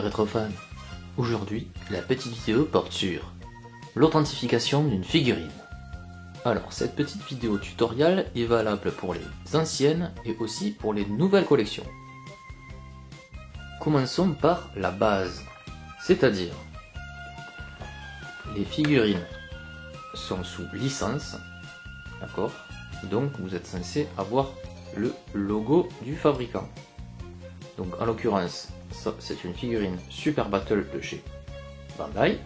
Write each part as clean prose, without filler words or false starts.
rétrofans. Aujourd'hui, la petite vidéo porte sur l'authentification d'une figurine. Alors, cette petite vidéo tutoriel est valable pour les anciennes et aussi pour les nouvelles collections. Commençons par la base, c'est-à-dire les figurines sont sous licence, d'accord? Donc vous êtes censé avoir le logo du fabricant. Donc en l'occurrence, ça c'est une figurine Super Battle de chez Bandai.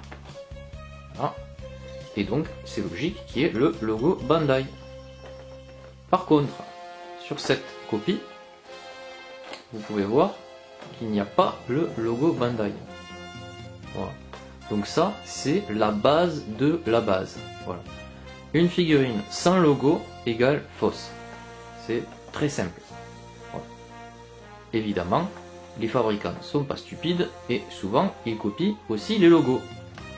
Voilà. Et donc c'est logique qu'il y ait le logo Bandai. Par contre, sur cette copie, vous pouvez voir qu'il n'y a pas le logo Bandai. Voilà. Donc ça, c'est la base de la base. Voilà. Une figurine sans logo égale fausse. C'est très simple. Voilà. Évidemment, les fabricants ne sont pas stupides et souvent ils copient aussi les logos.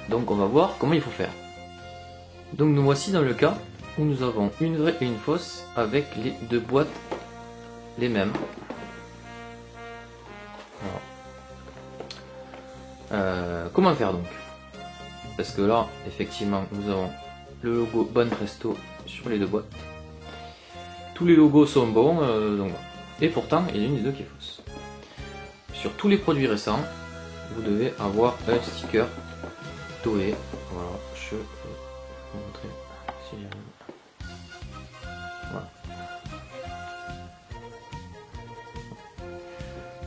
Donc on va voir comment il faut faire. Donc nous voici dans le cas où nous avons une vraie et une fausse avec les deux boîtes les mêmes. Voilà. Comment faire donc? Parce que là, effectivement, nous avons le logo Banpresto sur les deux boîtes. Tous les logos sont bons, donc voilà. Et pourtant, il y a une des deux qui est fausse. Sur tous les produits récents, vous devez avoir un sticker Toei. Voilà, je vais vous montrer si j'arrive. Voilà.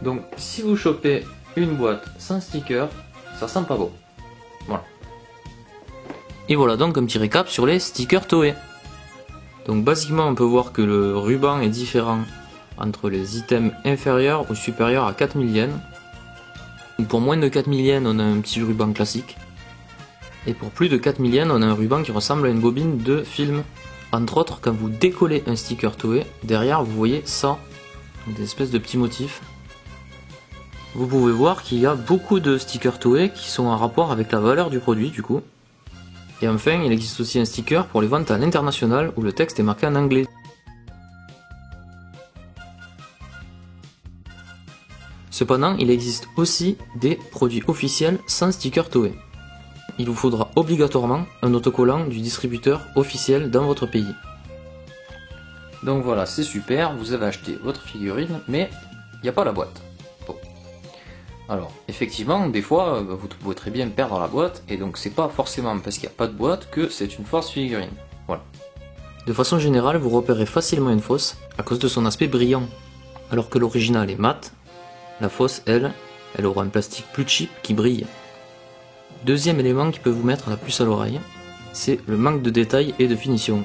Donc, si vous chopez une boîte sans sticker, ça sent pas beau. Voilà. Et voilà donc un petit récap sur les stickers Toei. Donc basiquement on peut voir que le ruban est différent entre les items inférieurs ou supérieurs à 4000 yens. Pour moins de 4000 yens on a un petit ruban classique. Et pour plus de 4000 yens on a un ruban qui ressemble à une bobine de film. Entre autres, quand vous décollez un sticker Toei, derrière vous voyez ça, des espèces de petits motifs. Vous pouvez voir qu'il y a beaucoup de stickers Toei qui sont en rapport avec la valeur du produit du coup. Et enfin, il existe aussi un sticker pour les ventes à l'international où le texte est marqué en anglais. Cependant, il existe aussi des produits officiels sans sticker Toei. Il vous faudra obligatoirement un autocollant du distributeur officiel dans votre pays. Donc voilà, c'est super, vous avez acheté votre figurine, mais il n'y a pas la boîte. Bon. Alors, effectivement, des fois, vous pouvez très bien perdre la boîte, et donc c'est pas forcément parce qu'il n'y a pas de boîte que c'est une fausse figurine. Voilà. De façon générale, vous repérez facilement une fausse à cause de son aspect brillant. Alors que l'original est mat, la fausse, elle aura un plastique plus cheap qui brille. Deuxième élément qui peut vous mettre la puce à l'oreille, c'est le manque de détails et de finition.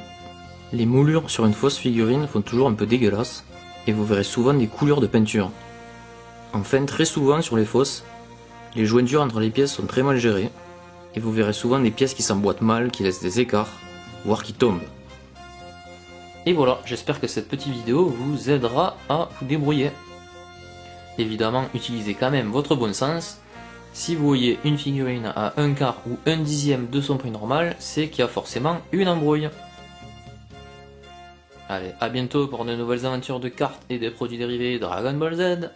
Les moulures sur une fausse figurine font toujours un peu dégueulasse, et vous verrez souvent des coulures de peinture. Enfin, très souvent sur les fausses, les jointures entre les pièces sont très mal gérées, et vous verrez souvent des pièces qui s'emboîtent mal, qui laissent des écarts, voire qui tombent. Et voilà, j'espère que cette petite vidéo vous aidera à vous débrouiller. Évidemment, utilisez quand même votre bon sens. Si vous voyez une figurine à un quart ou un dixième de son prix normal, c'est qu'il y a forcément une embrouille. Allez, à bientôt pour de nouvelles aventures de cartes et des produits dérivés Dragon Ball Z.